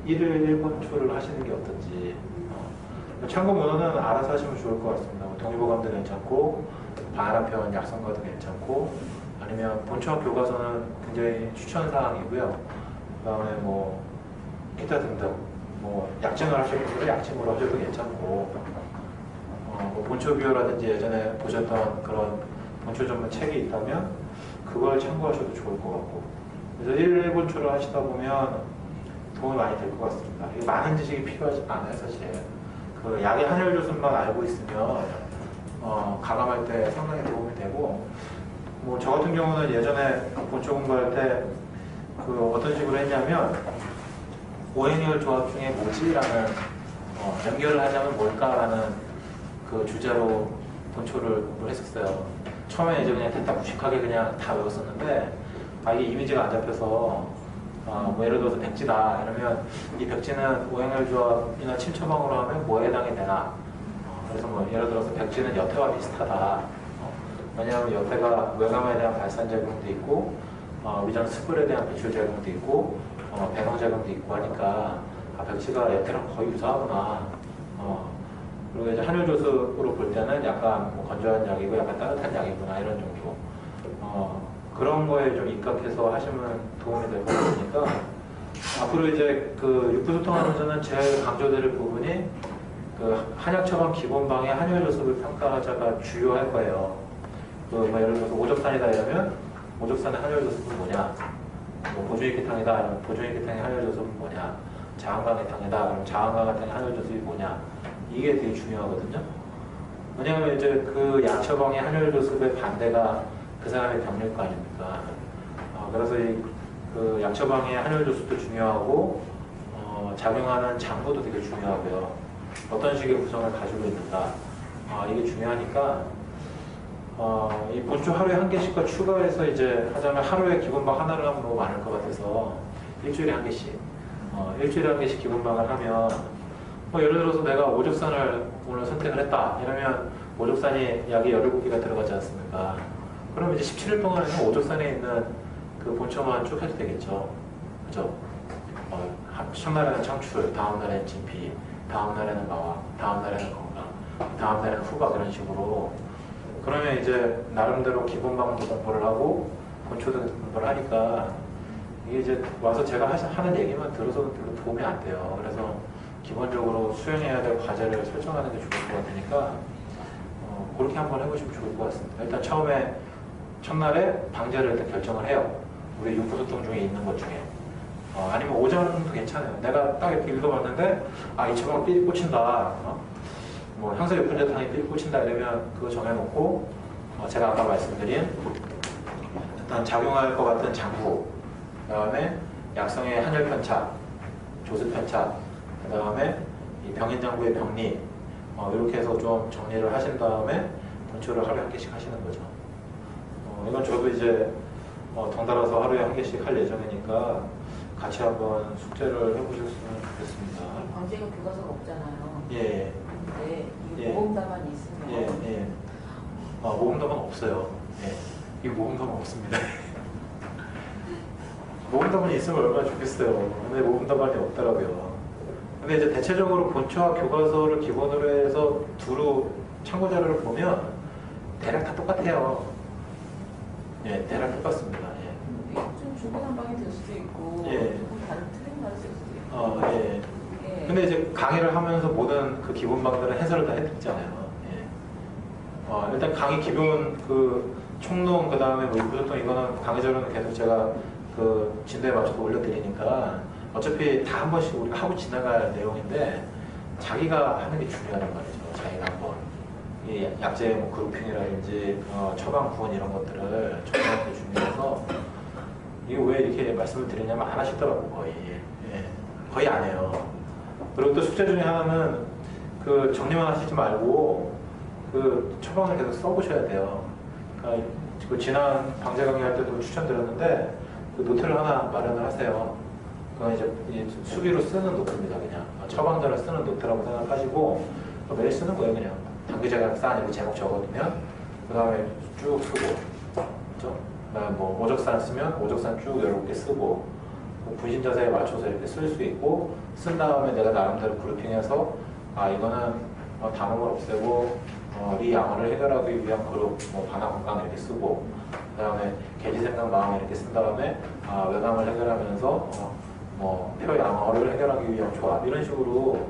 1일 1본초를 하시는 게 어떤지. 참고 문헌은 알아서 하시면 좋을 것 같습니다. 동의보감도 괜찮고, 반화편, 약성가도 괜찮고, 아니면 본초와 교과서는 굉장히 추천사항이고요. 그 다음에 뭐, 기타 등등, 뭐, 약증을 하실 분들은 약증으로 하셔도 괜찮고, 뭐 본초비어라든지 예전에 보셨던 그런 본초 전문 책이 있다면, 그걸 참고하셔도 좋을 것 같고. 그래서 1일 1본초를 하시다 보면 도움이 많이 될 것 같습니다. 많은 지식이 필요하지 않아요, 사실. 그 약의 한열 조순만 알고 있으면 가감할 때 상당히 도움이 되고, 뭐 저 같은 경우는 예전에 본초 공부할 때 그 어떤 식으로 했냐면 오행열 조합 중에 뭐지라는 연결을 하자면 뭘까라는 그 주제로 본초를 공부를 했었어요. 처음에 이제 그냥 됐다 무식하게 그냥 다 외웠었는데 이게 이미지가 안 잡혀서 뭐 예를 들어서 백지다 이러면 이 백지는 오행열 조합이나 침처방으로 하면 뭐에 해당이 되나. 그래서 뭐 예를 들어서 백지는 여태와 비슷하다. 왜냐하면 여태가 외감에 대한 발산작용도 있고 위장 스불에 대한 배출작용도 있고 배방작용도 있고 하니까 백지가 여태랑 거의 유사하구나. 그리고 이제 한율조습으로 볼 때는 약간 뭐 건조한 약이고 약간 따뜻한 약이구나 이런 정도. 그런 거에 좀 입각해서 하시면 도움이 될 것 같으니까 앞으로 이제 그 육부소통하면서는 제일 강조드릴 부분이 그 한약 처방 기본방의 한율조습을 평가하자가 주요할 거예요. 뭐 예를 들어서 오적산이다 이러면 오적산의 한율조습은 뭐냐? 뭐 보주익기탕이다 이러면 보주익기탕의 한율조습은 뭐냐? 자한강의탕이다 그러면 자한강의탕의 한율조습이 뭐냐? 이게 되게 중요하거든요. 왜냐하면 이제 그 약처방의 한율조습의 반대가 그 사람의 병일 거 아닙니까? 그래서 그 약처방의 한율조습도 중요하고 작용하는 장부도 되게 중요하고요. 어떤 식의 구성을 가지고 있는가 이게 중요하니까 이 본초 하루에 한 개씩과 추가해서 이제 하자면 하루에 기본방 하나를 하면 너무 많을 것 같아서 일주일에 한 개씩 일주일에 한 개씩 기본방을 하면 뭐 예를 들어서 내가 오적산을 오늘 선택을 했다 이러면 오적산이 약이 17개가 들어가지 않습니까? 그럼 이제 17일 동안에는 오적산에 있는 그 본초만 쭉 해도 되겠죠. 그죠? 첫날에는 창출, 다음 날에는 진피, 다음 날에는 마화, 다음 날에는 건강, 다음 날에는 후박 이런 식으로. 그러면 이제 나름대로 기본방도 공부를 하고 본초도 공부를 하니까 이게 이제 와서 제가 하는 얘기만 들어서는 별로 도움이 안 돼요. 그래서 기본적으로 수행해야 될 과제를 설정하는 게 좋을 것 같으니까 그렇게 한번 해보시면 좋을 것 같습니다. 일단 처음에 첫날에 방제를 일단 결정을 해요. 우리 육부소통 중에 있는 것 중에. 아니면 오전도 괜찮아요. 내가 딱 이렇게 읽어봤는데 이 처방 삘 꽂힌다. 뭐 향수육분제탕이 삘 꽂힌다 이러면 그거 정해놓고 제가 아까 말씀드린 일단 작용할 것 같은 장부, 그 다음에 약성의 한열편차, 조수편차, 그 다음에 이 병인장부의 병리 이렇게 해서 좀 정리를 하신 다음에 본초를 하루에 한 개씩 하시는 거죠. 이건 저도 이제 덩달아서 하루에 한 개씩 할 예정이니까 같이 한번 숙제를 해보셨으면 좋겠습니다. 방제가 교과서가 없잖아요. 예. 근데 이 모험담만 있으면 모험담은 없어요. 이 모험담은 없습니다. 모험담은 있으면 얼마나 좋겠어요. 근데 모험담만이 없더라고요. 근데 이제 대체적으로 본초와 교과서를 기본으로 해서 두루 참고 자료를 보면 대략 다 똑같아요. 대략 똑같습니다. 좀 중구난방이 될 수도 있고, 조금 다른 틀린 말이 될 수도 있고. 근데 이제 강의를 하면서 모든 그 기본방들은 해설을 다 해드리잖아요. 일단 강의 기본 그 총론 그 다음에 뭐 육부소통 이거는 강의 자료는 계속 제가 그 진도에 맞춰서 올려드리니까 어차피 다 한 번씩 우리가 하고 지나갈 내용인데 자기가 하는 게 중요하단 말이죠. 자기가 한번 이 약제 뭐 그룹핑이라든지 처방 구원 이런 것들을 정리하는 게 중요해서 이게 왜 이렇게 말씀을 드리냐면 안 하시더라고 거의 안 해요. 그리고 또 숙제 중에 하나는 그 정리만 하시지 말고 그 처방을 계속 써보셔야 돼요. 그러니까 그 지난 방제 강의할 때도 추천드렸는데 그 노트를 하나 마련을 하세요. 그건 이제 수비로 쓰는 노트입니다. 그냥 처방전을 쓰는 노트라고 생각하시고 매일 쓰는 거예요. 그냥 단기제가 쌓아내고 제목 적어두면 그 다음에 쭉 쓰고, 그렇죠? 그다음에 뭐 오적산 쓰면 오적산 쭉 17개 쓰고, 뭐 분신 자세에 맞춰서 이렇게 쓸 수 있고, 쓴 다음에 내가 나름대로 그룹핑해서 이거는 담음을 없애고 리 양어를 해결하기 위한 그룹, 반화 공간 이렇게 쓰고, 그 다음에 계지 생각 마음 이렇게 쓴 다음에 외감을 해결하면서 표 양어를 해결하기 위한 조합, 이런 식으로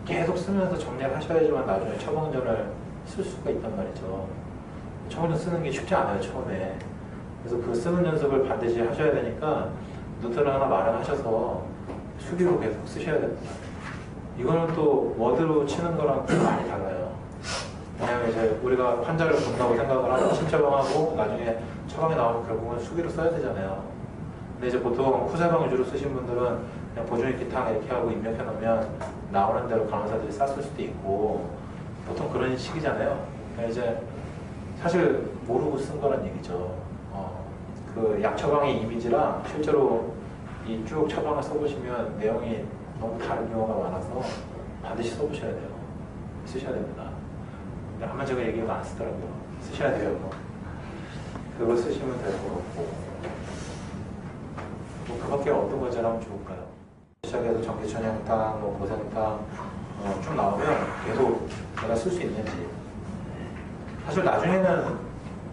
계속 쓰면서 정리를 하셔야지만 나중에 처방전을 쓸 수가 있단 말이죠. 처방전 쓰는 게 쉽지 않아요, 처음에. 그래서 그 쓰는 연습을 반드시 하셔야 되니까 노트를 하나 마련하셔서 수기로 계속 쓰셔야 됩니다. 이거는 또 워드로 치는 거랑 좀 많이 달라요. 왜냐면 이제 우리가 환자를 본다고 생각을 하고 신처방하고 나중에 처방이 나오면 결국은 수기로 써야 되잖아요. 근데 이제 보통 후세방 위주로 쓰신 분들은 그냥 보존 기탕 이렇게 하고 입력해 놓으면 나오는 대로 간호사들이 쌌을 수도 있고, 보통 그런 식이잖아요. 그러니까 이제 사실 모르고 쓴 거란 얘기죠. 그 약 처방의 이미지랑 실제로 이 쭉 처방을 써보시면 내용이 너무 다른 경우가 많아서 반드시 써보셔야 돼요. 쓰셔야 됩니다. 근데 아마 제가 얘기가 안 쓰더라고요. 쓰셔야 돼요. 그거 쓰시면 될 것 같고, 그밖에 어떤 거 잘하면 좋을까요? 시작해서 전기천연탕, 보생탕 쭉 나오면 계속 내가 쓸 수 있는지. 사실 나중에는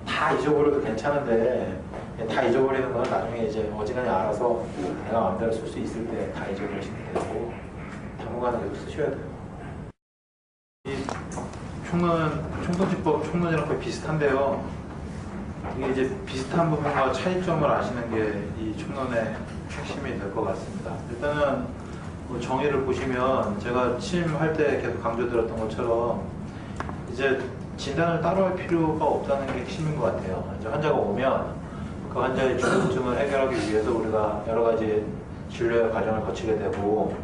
다 잊어버려도 괜찮은데, 다 잊어버리는 건 나중에 이제 어지간히 알아서 내가 마음대로 쓸 수 있을 때 다 잊어버리시면 되고, 당분간은 계속 쓰셔야 돼요. 이 총론은 총동지법 총론이랑 거의 비슷한데요. 이게 이제 비슷한 부분과 차이점을 아시는 게 이 총론의 핵심이 될 것 같습니다. 일단은 정의를 보시면 제가 침할 때 계속 강조드렸던 것처럼 이제 진단을 따로 할 필요가 없다는 게 핵심인 것 같아요. 이제 환자가 오면 그 환자의 중증을 해결하기 위해서 우리가 여러 가지 진료의 과정을 거치게 되고,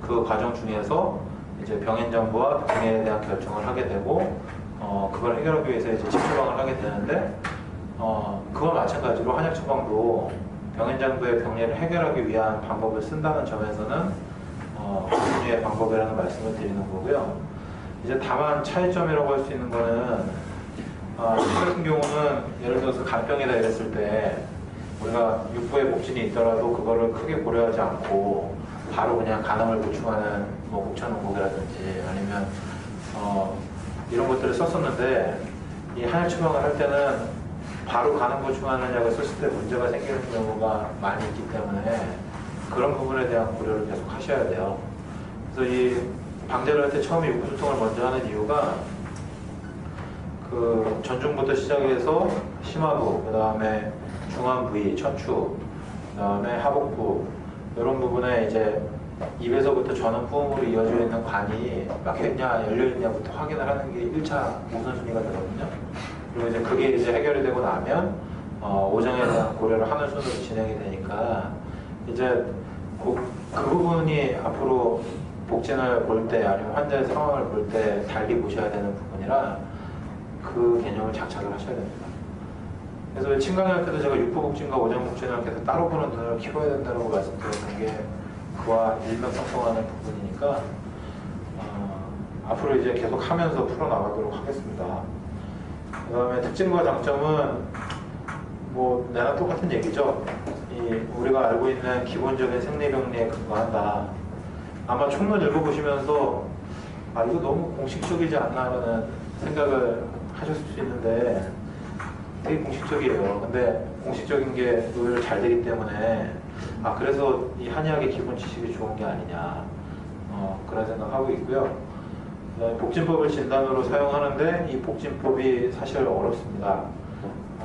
그 과정 중에서 이제 병인 정보와 병에 대한 결정을 하게 되고, 그걸 해결하기 위해서 이제 침 처방을 하게 되는데, 그와 마찬가지로 한약 처방도 병인 정보의 병리를 해결하기 위한 방법을 쓴다는 점에서는 종류의 방법이라는 말씀을 드리는 거고요. 이제 다만 차이점이라고 할 수 있는 거는 침 같은 경우는 예를 들어서 간병이다 이랬을 때 우리가 육부에 목진이 있더라도 그거를 크게 고려하지 않고 바로 그냥 간암을 보충하는 목천응곡이라든지 아니면 이런 것들을 썼었는데, 이 한약 처방을 할 때는 바로 간암 보충하는 약을 썼을 때 문제가 생기는 경우가 많이 있기 때문에 그런 부분에 대한 고려를 계속 하셔야 돼요. 그래서 이 방제를 할 때 처음에 육부소통을 먼저 하는 이유가 그 전중부터 시작해서 심화부, 그 다음에 중안 부위, 척추, 그 다음에 하복부, 이런 부분에 이제 입에서부터 전원 부음으로 이어져 있는 관이 막혀있냐 열려있냐부터 확인을 하는 게 1차 우선순위가 되거든요. 그리고 이제 그게 이제 해결이 되고 나면 오정에 대한 고려를 하는 순으로 진행이 되니까 이제 그 부분이 앞으로 복진을 볼 때 아니면 환자의 상황을 볼 때 달리 보셔야 되는 부분이라 그 개념을 장착을 하셔야 됩니다. 그래서 침강할 때도 제가 육부복진과 오정복진을 계속 따로 보는 눈을 키워야 된다고 말씀드렸던 게 그와 일맥상통하는 부분이니까 앞으로 이제 계속 하면서 풀어나가도록 하겠습니다. 그 다음에 특징과 장점은 뭐 내나 똑같은 얘기죠. 우리가 알고 있는 기본적인 생리병리에 근거한다. 아마 총론 읽어보시면서 이거 너무 공식적이지 않나라는 생각을 하셨을 수 있는데 되게 공식적이에요. 근데 공식적인 게 의외로 잘 되기 때문에 그래서 이 한의학의 기본 지식이 좋은 게 아니냐 그런 생각하고 있고요. 복진법을 진단으로 사용하는데 이 복진법이 사실 어렵습니다.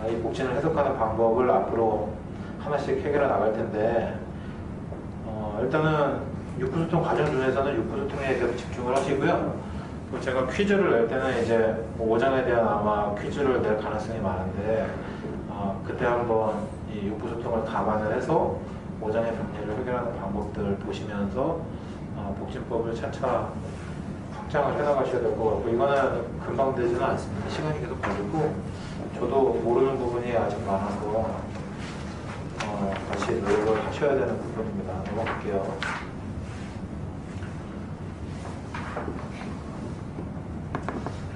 이 복진을 해석하는 방법을 앞으로 하나씩 해결해 나갈 텐데 일단은 육부소통 과정 중에서는 육부소통에 계속 집중을 하시고요. 제가 퀴즈를 낼 때는 이제 오장에 대한 아마 퀴즈를 낼 가능성이 많은데 그때 한번 이 육부소통을 감안을 해서 오장의 병리를 해결하는 방법들을 보시면서 복진법을 차차 확장을 해나가셔야 될 것 같고, 이거는 금방 되지는 않습니다. 시간이 계속 걸리고 저도 모르는 부분이 아직 많아서 같이 노력을 하셔야 되는 부분입니다. 넘어갈게요.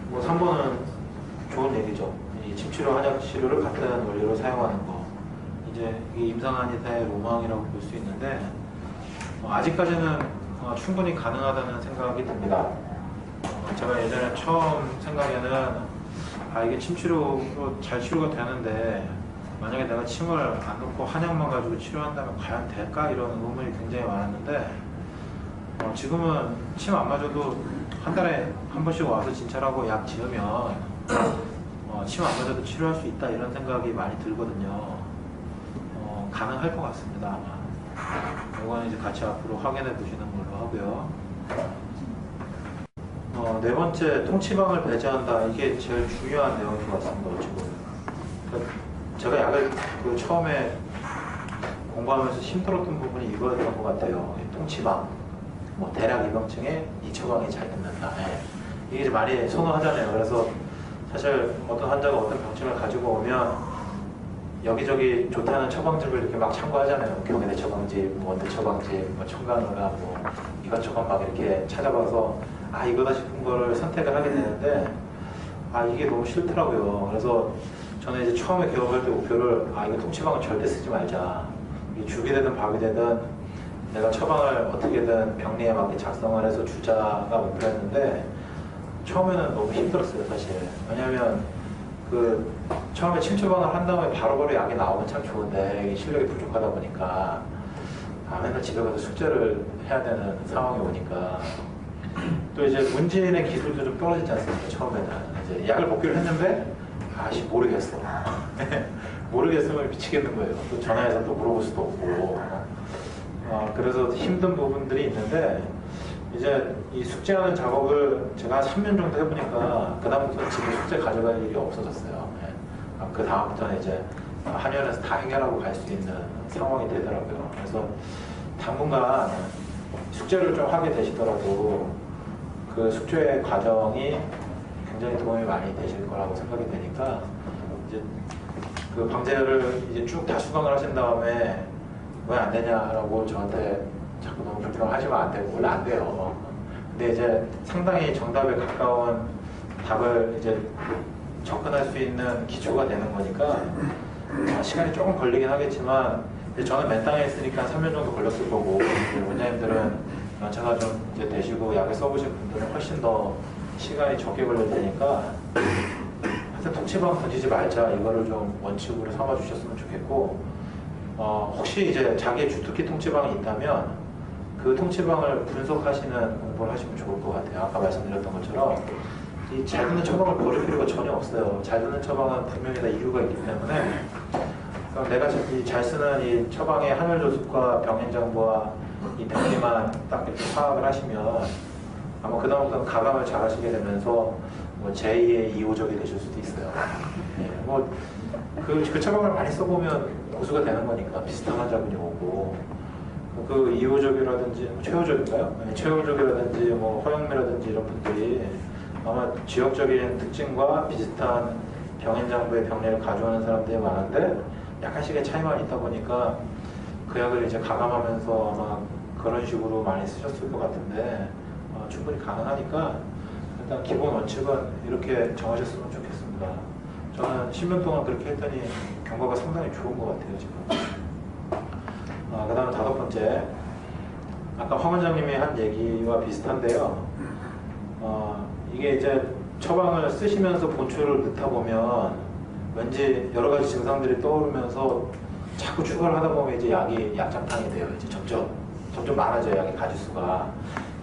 뭐 3번은 좋은 얘기죠. 이 침치료, 한약치료를 같은 원리로 사용하는 거. 이제 이게 임상한의사의 로망이라고 볼 수 있는데 아직까지는 충분히 가능하다는 생각이 듭니다. 제가 예전에 처음 생각에는 이게 침 치료로 잘 치료가 되는데 만약에 내가 침을 안 넣고 한약만 가지고 치료한다면 과연 될까? 이런 의문이 굉장히 많았는데 지금은 침 안 맞아도 한 달에 한 번씩 와서 진찰하고 약 지으면 침 안 맞아도 치료할 수 있다 이런 생각이 많이 들거든요. 가능할 것 같습니다. 아마 이거는 이제 같이 앞으로 확인해 보시는 걸로 하고요. 네 번째, 통치방을 배제한다. 이게 제일 중요한 내용인 것 같습니다. 지금 그러니까 제가 약을 처음에 공부하면서 힘들었던 부분이 이거였던 것 같아요. 통치방, 대략 이병증에 이 처방이 잘 듣는다. 이게 이제 많이 선호하잖아요. 그래서 사실 어떤 환자가 어떤 병증을 가지고 오면 여기저기 좋다는 처방집을 이렇게 막 참고하잖아요. 경희대 처방집, 원대 처방집, 청간호나 이것저것 막 이렇게 찾아봐서 이거다 싶은 거를 선택을 하게 되는데 이게 너무 싫더라고요. 그래서 저는 이제 처음에 개업할 때 목표를 이거 통치방은 절대 쓰지 말자. 죽이 되든 밥이 되든 내가 처방을 어떻게든 병리에 맞게 작성을 해서 주자가 목표였는데 처음에는 너무 힘들었어요, 사실. 왜냐면 처음에 침 처방을 한 다음에 바로바로 약이 나오면 참 좋은데 이게 실력이 부족하다 보니까 맨날 집에 가서 숙제를 해야 되는 상황이 오니까 또 이제 문재인의 기술도 좀 떨어지지 않습니까? 처음에는 이제 약을 복기를 했는데 모르겠어. 모르겠으면 미치겠는 거예요. 또 전화해서 또 물어볼 수도 없고 그래서 힘든 부분들이 있는데 이제 이 숙제하는 작업을 제가 한 3년 정도 해보니까 그다음부터 집에 숙제 가져갈 일이 없어졌어요. 그 다음부터는 이제 한의원에서 다 해결하고 갈 수 있는 상황이 되더라고요. 그래서 당분간 숙제를 좀 하게 되시더라도 그 숙제 과정이 굉장히 도움이 많이 되실 거라고 생각이 되니까 이제 그 방제를 이제 쭉 다 수강을 하신 다음에 왜 안 되냐라고 저한테 자꾸 너무 불평하시면 안 되고 원래 안 돼요. 근데 이제 상당히 정답에 가까운 답을 이제 접근할 수 있는 기초가 되는 거니까 시간이 조금 걸리긴 하겠지만 저는 맨 땅에 있으니까 3년 정도 걸렸을 거고 원장님들은 연차가 좀 이제 되시고 약을 써보신 분들은 훨씬 더 시간이 적게 걸릴 테니까 하여튼 통치방 던지지 말자 이거를 좀 원칙으로 삼아 주셨으면 좋겠고 혹시 이제 자기의 주특기 통치방이 있다면 그 통치방을 분석하시는 공부를 하시면 좋을 것 같아요. 아까 말씀드렸던 것처럼 이 잘 듣는 처방을 버릴 필요가 전혀 없어요. 잘 듣는 처방은 분명히 다 이유가 있기 때문에 내가 잘 쓰는 이 처방의 한열 조습과 병행정보와 이 병리만 딱 이렇게 파악을 하시면 아마 그다음부터는 가감을 잘 하시게 되면서 제2의 2호적이 되실 수도 있어요. 그 처방을 많이 써보면 고수가 되는 거니까 비슷한 환자분이 오고 그 2호적이라든지 최호적인가요? 최호적이라든지 허영미라든지 이런 분들이 아마 지역적인 특징과 비슷한 병행장부의 병리를 가져오는 사람들이 많은데 약간씩의 차이만 있다 보니까 그 약을 이제 가감하면서 아마 그런 식으로 많이 쓰셨을 것 같은데 충분히 가능하니까 일단 기본 원칙은 이렇게 정하셨으면 좋겠습니다. 저는 10년 동안 그렇게 했더니 경과가 상당히 좋은 것 같아요, 지금. 그 다음에 5번째. 아까 황 원장님이 한 얘기와 비슷한데요. 이게 이제 처방을 쓰시면서 본초를 넣다 보면 왠지 여러 가지 증상들이 떠오르면서 자꾸 추가를 하다 보면 이제 약이 약장탕이 돼요. 이제 점점 많아져요, 약의 가지수가.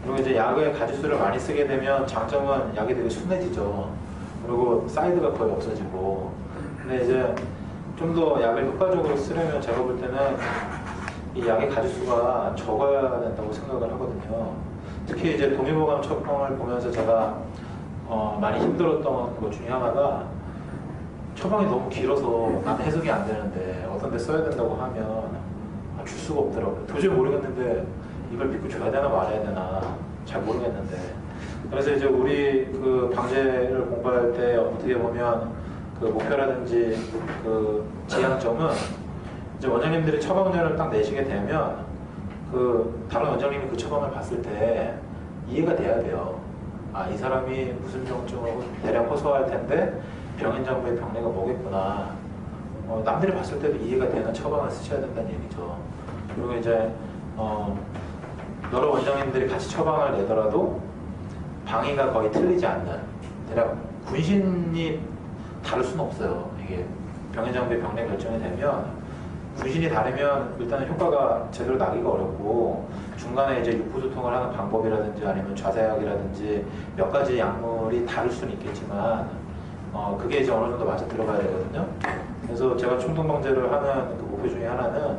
그리고 이제 약의 가지수를 많이 쓰게 되면 장점은 약이 되게 순해지죠. 그리고 사이드가 거의 없어지고. 근데 이제 좀 더 약을 효과적으로 쓰려면 제가 볼 때는 이 약의 가지수가 적어야 된다고 생각을 하거든요. 특히 이제 동의보감 처방을 보면서 제가 많이 힘들었던 것 중에 하나가 처방이 너무 길어서 난 해석이 안 되는데 어떤 데 써야 된다고 하면 줄 수가 없더라고요. 도저히 모르겠는데 이걸 믿고 줘야 되나 말아야 되나 잘 모르겠는데 그래서 이제 우리 그 방제를 공부할 때 어떻게 보면 그 목표라든지 그 지향점은 이제 원장님들이 처방전을 딱 내시게 되면 그 다른 원장님이 그 처방을 봤을 때 이해가 돼야 돼요. 이 사람이 무슨 병증을 대략 호소할 텐데 병인장부의 병리가 뭐겠구나. 남들이 봤을 때도 이해가 되는 처방을 쓰셔야 된다는 얘기죠. 그리고 이제 여러 원장님들이 같이 처방을 내더라도 방위가 거의 틀리지 않는, 대략 군신이 다를 수는 없어요. 이게 병해장비 병내 결정이 되면 군신이 다르면 일단은 효과가 제대로 나기가 어렵고, 중간에 이제 육부소통을 하는 방법이라든지 아니면 좌사약이라든지 몇 가지 약물이 다를 수는 있겠지만 그게 이제 어느 정도 맞아 들어가야 되거든요. 그래서 제가 충동방제를 하는 그 목표 중에 하나는,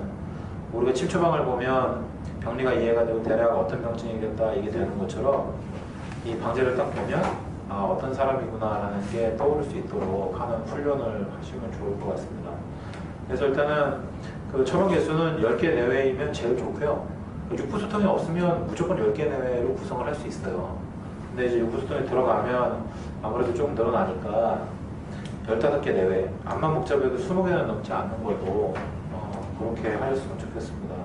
우리가 침 처방을 보면 병리가 이해가 되고 대략 어떤 병증이겠다 이게 되는 것처럼 이 방제를 딱 보면 어떤 사람이구나라는 게 떠오를 수 있도록 하는 훈련을 하시면 좋을 것 같습니다. 그래서 일단은 그 처방 개수는 10개 내외이면 제일 좋고요. 육부소통이 없으면 무조건 10개 내외로 구성을 할 수 있어요. 근데 이제 육부소통이 들어가면 아무래도 조금 늘어나니까 15개 내외, 암만 복잡해도 20개는 넘지 않는 걸로 그렇게 하셨으면 좋겠습니다.